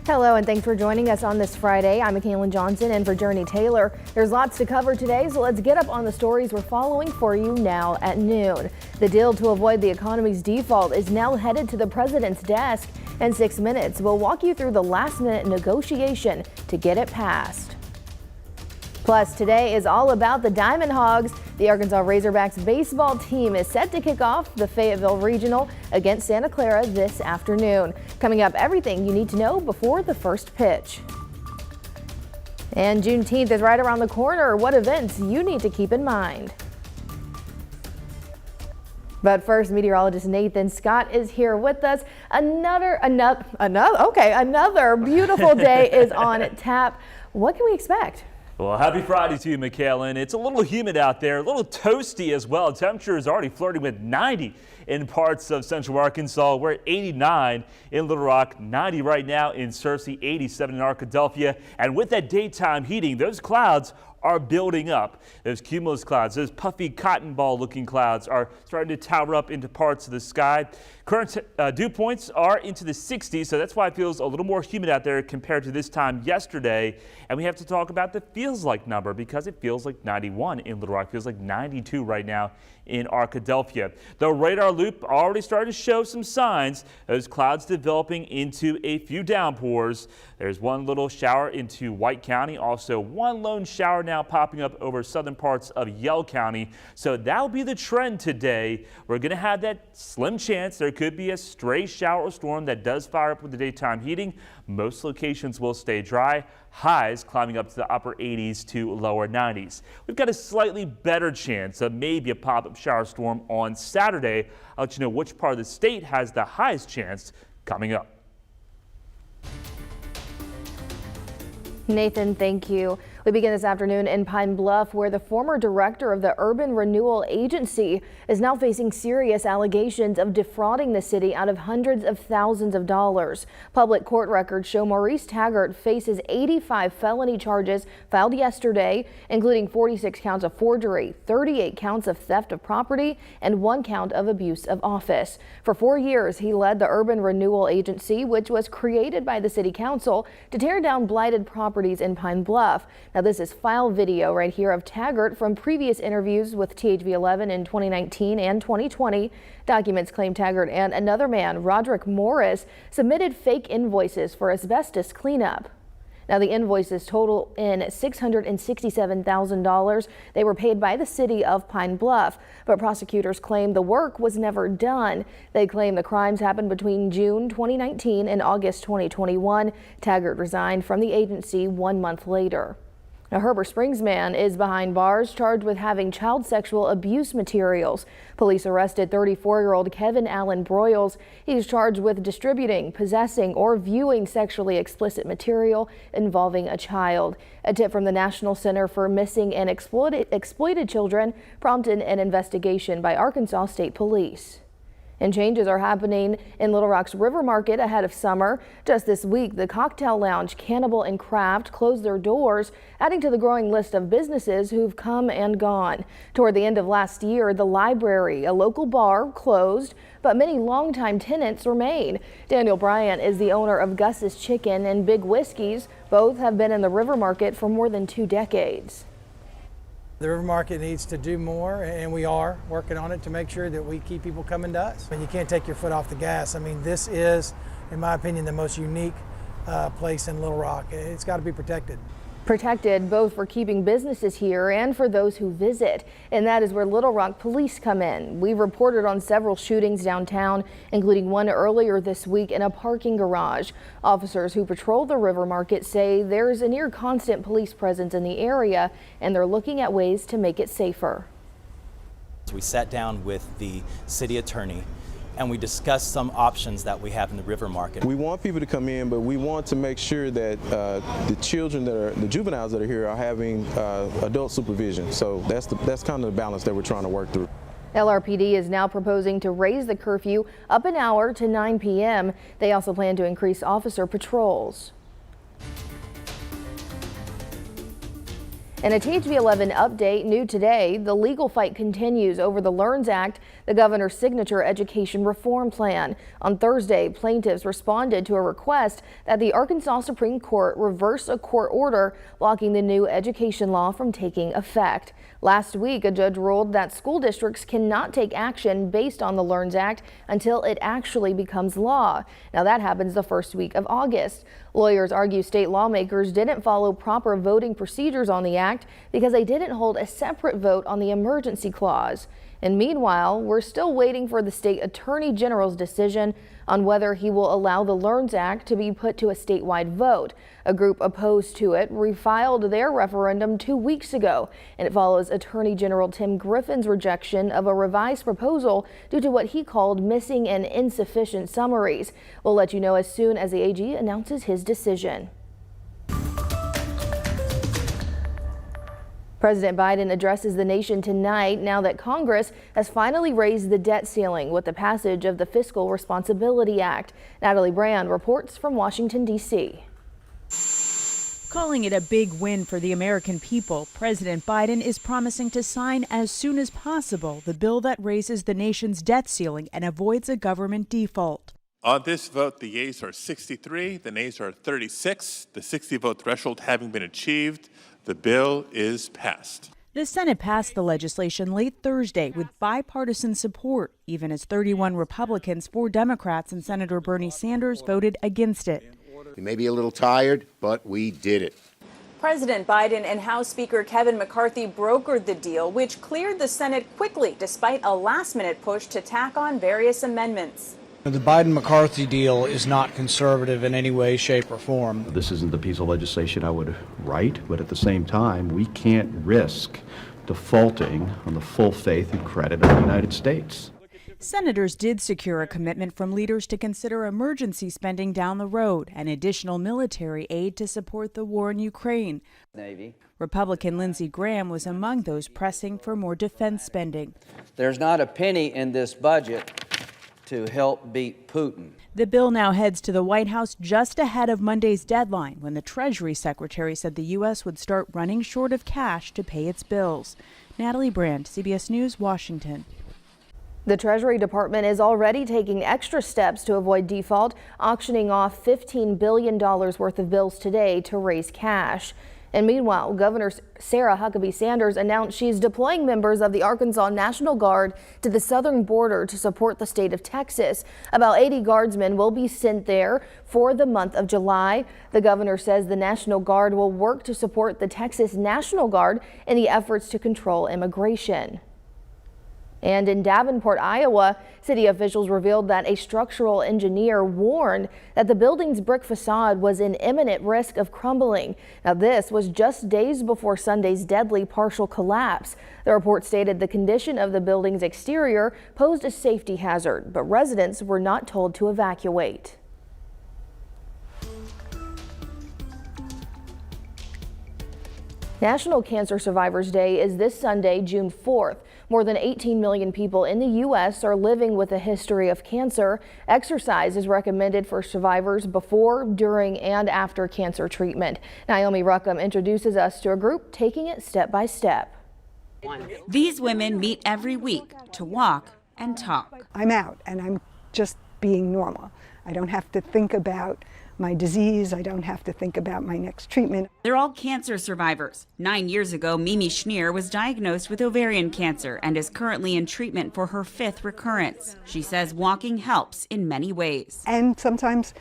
Hello and thanks for joining us on this Friday. I'm Mackailyn Johnson and for Journey Taylor. There's lots to cover today, so let's get up on the stories we're following for you now at noon. The deal to avoid the economy's default is now headed to the president's desk. In 6 minutes, we'll walk you through the last-minute negotiation to get it passed. Plus, today is all about the Diamond Hogs. The Arkansas Razorbacks baseball team is set to kick off the Fayetteville Regional against Santa Clara this afternoon. Coming up, everything you need to know before the first pitch. And Juneteenth is right around the corner. What events you need to keep in mind? But first, meteorologist Nathan Scott is here with us. Another beautiful day is on tap. What can we expect? Well, happy Friday to you, Mackailyn. It's a little humid out there, a little toasty as well. Temperature is already flirting with 90 in parts of central Arkansas. We're at 89 in Little Rock, 90 right now in Searcy, 87 in Arkadelphia. And with that daytime heating, those clouds are building up. Those cumulus clouds, those puffy cotton ball looking clouds are starting to tower up into parts of the sky. Current dew points are into the 60s, so that's why it feels a little more humid out there compared to this time yesterday. And we have to talk about the feels like number because it feels like 91 in Little Rock, feels like 92 right now in Arkadelphia. The radar loop already started to show some signs. Those clouds developing into a few downpours. There's one little shower into White County, also one lone shower now popping up over southern parts of Yell County. So that'll be the trend today. We're going to have that slim chance there could be a stray shower or storm that does fire up with the daytime heating. Most locations will stay dry. Highs climbing up to the upper 80s to lower 90s. We've got a slightly better chance of maybe a pop-up shower storm on Saturday. I'll let you know which part of the state has the highest chance coming up. Nathan, thank you. We begin this afternoon in Pine Bluff, where the former director of the Urban Renewal Agency is now facing serious allegations of defrauding the city out of hundreds of thousands of dollars. Public court records show Maurice Taggart faces 85 felony charges filed yesterday, including 46 counts of forgery, 38 counts of theft of property, and 1 count of abuse of office. For 4 years, he led the Urban Renewal Agency, which was created by the city council to tear down blighted properties in Pine Bluff. Now, this is file video right here of Taggart from previous interviews with THV11 in 2019 and 2020. Documents claim Taggart and another man, Roderick Morris, submitted fake invoices for asbestos cleanup. Now, the invoices total in $667,000. They were paid by the city of Pine Bluff, but prosecutors claim the work was never done. They claim the crimes happened between June 2019 and August 2021. Taggart resigned from the agency 1 month later. A Heber Springs man is behind bars charged with having child sexual abuse materials. Police arrested 34-year-old Kevin Allen Broyles. He's charged with distributing, possessing, or viewing sexually explicit material involving a child. A tip from the National Center for Missing and Exploited Children prompted an investigation by Arkansas State Police. And changes are happening in Little Rock's River Market ahead of summer. Just this week, the cocktail lounge Cannibal and Craft closed their doors, adding to the growing list of businesses who've come and gone. Toward the end of last year, the library, a local bar, closed, but many longtime tenants remain. Daniel Bryant is the owner of Gus's Chicken and Big Whiskey's. Both have been in the River Market for more than 2 decades. The River Market needs to do more, and we are working on it to make sure that we keep people coming to us. And you can't take your foot off the gas. I mean, this is, in my opinion, the most unique place in Little Rock. It's got to be protected. Protected both for keeping businesses here and for those who visit. And that is where Little Rock police come in. We've reported on several shootings downtown, including one earlier this week in a parking garage. Officers who patrol the River Market say there's a near constant police presence in the area, and they're looking at ways to make it safer. We sat down with the city attorney and we discussed some options that we have in the River Market. We want people to come in, but we want to make sure that the juveniles that are here are having adult supervision. So that's kind of the balance that we're trying to work through. LRPD is now proposing to raise the curfew up an hour to 9 p.m. They also plan to increase officer patrols. In a THV11 update new today, the legal fight continues over the LEARNS Act the governor's signature education reform plan. On Thursday, plaintiffs responded to a request that the Arkansas Supreme Court reverse a court order blocking the new education law from taking effect. Last week, a judge ruled that school districts cannot take action based on the LEARNS Act until it actually becomes law. Now that happens the first week of August. Lawyers argue state lawmakers didn't follow proper voting procedures on the act because they didn't hold a separate vote on the emergency clause. And meanwhile, we're still waiting for the state attorney general's decision on whether he will allow the LEARNS Act to be put to a statewide vote. A group opposed to it refiled their referendum 2 weeks ago, and it follows Attorney General Tim Griffin's rejection of a revised proposal due to what he called missing and insufficient summaries. We'll let you know as soon as the AG announces his decision. President Biden addresses the nation tonight now that Congress has finally raised the debt ceiling with the passage of the Fiscal Responsibility Act. Natalie Brand reports from Washington, D.C. Calling it a big win for the American people, President Biden is promising to sign as soon as possible the bill that raises the nation's debt ceiling and avoids a government default. On this vote, the yeas are 63, the nays are 36. The 60-vote threshold having been achieved, the bill is passed. The Senate passed the legislation late Thursday with bipartisan support, even as 31 Republicans, 4 Democrats, and Senator Bernie Sanders voted against it. We may be a little tired, but we did it. President Biden and House Speaker Kevin McCarthy brokered the deal, which cleared the Senate quickly despite a last-minute push to tack on various amendments. The Biden-McCarthy deal is not conservative in any way, shape, or form. This isn't the piece of legislation I would write, but at the same time, we can't risk defaulting on the full faith and credit of the United States. Senators did secure a commitment from leaders to consider emergency spending down the road and additional military aid to support the war in Ukraine. Republican Lindsey Graham was among those pressing for more defense spending. There's not a penny in this budget to help beat Putin. The bill now heads to the White House just ahead of Monday's deadline, when the Treasury Secretary said the U.S. would start running short of cash to pay its bills. Natalie Brand, CBS News, Washington. The Treasury Department is already taking extra steps to avoid default, auctioning off $15 billion worth of bills today to raise cash. And meanwhile, Governor Sarah Huckabee Sanders announced she's deploying members of the Arkansas National Guard to the southern border to support the state of Texas. About 80 guardsmen will be sent there for the month of July. The governor says the National Guard will work to support the Texas National Guard in the efforts to control immigration. And in Davenport, Iowa, city officials revealed that a structural engineer warned that the building's brick facade was in imminent risk of crumbling. Now, this was just days before Sunday's deadly partial collapse. The report stated the condition of the building's exterior posed a safety hazard, but residents were not told to evacuate. National Cancer Survivors Day is this Sunday, June 4th. More than 18 million people in the U.S. are living with a history of cancer. Exercise is recommended for survivors before, during, and after cancer treatment. Naomi Ruckham introduces us to a group taking it step by step. These women meet every week to walk and talk. I'm out and I'm just being normal. I don't have to think about my disease. I don't have to think about my next treatment. They're all cancer survivors. 9 years ago, Mimi Schneer was diagnosed with ovarian cancer and is currently in treatment for her 5th recurrence. She says walking helps in many ways. And sometimes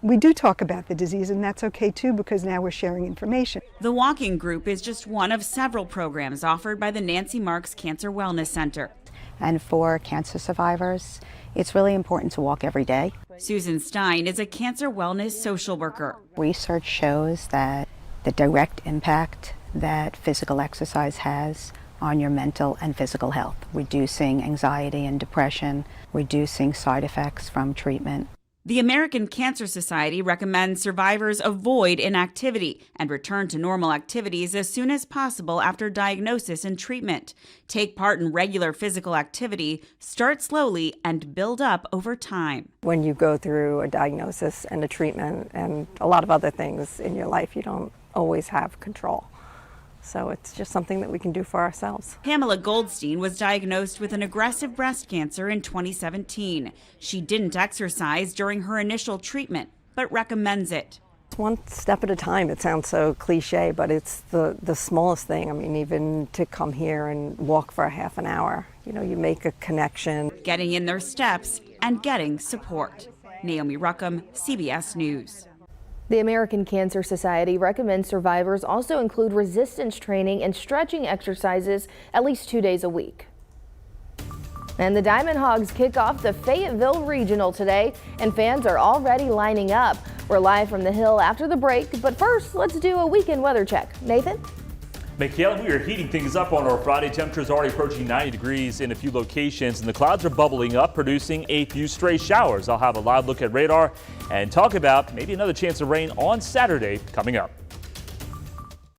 we do talk about the disease, and that's okay too, because now we're sharing information. The walking group is just one of several programs offered by the Nancy Marks Cancer Wellness Center. And for cancer survivors, it's really important to walk every day. Susan Stein is a cancer wellness social worker. Research shows that the direct impact that physical exercise has on your mental and physical health, reducing anxiety and depression, reducing side effects from treatment. The American Cancer Society recommends survivors avoid inactivity and return to normal activities as soon as possible after diagnosis and treatment. Take part in regular physical activity, start slowly, and build up over time. When you go through a diagnosis and a treatment and a lot of other things in your life, you don't always have control. So it's just something that we can do for ourselves. Pamela Goldstein was diagnosed with an aggressive breast cancer in 2017. She didn't exercise during her initial treatment, but recommends it. It's one step at a time. It sounds so cliche, but it's the smallest thing. I mean, even to come here and walk for a half an hour, you know, you make a connection. Getting in their steps and getting support. Naomi Ruckham, CBS News. The American Cancer Society recommends survivors also include resistance training and stretching exercises at least 2 days a week. And the Diamond Hogs kick off the Fayetteville Regional today, and fans are already lining up. We're live from the Hill after the break, but first, let's do a weekend weather check. Nathan? Mackailyn, we are heating things up on our Friday. Temperatures already approaching 90 degrees in a few locations, and the clouds are bubbling up, producing a few stray showers. I'll have a live look at radar and talk about maybe another chance of rain on Saturday coming up.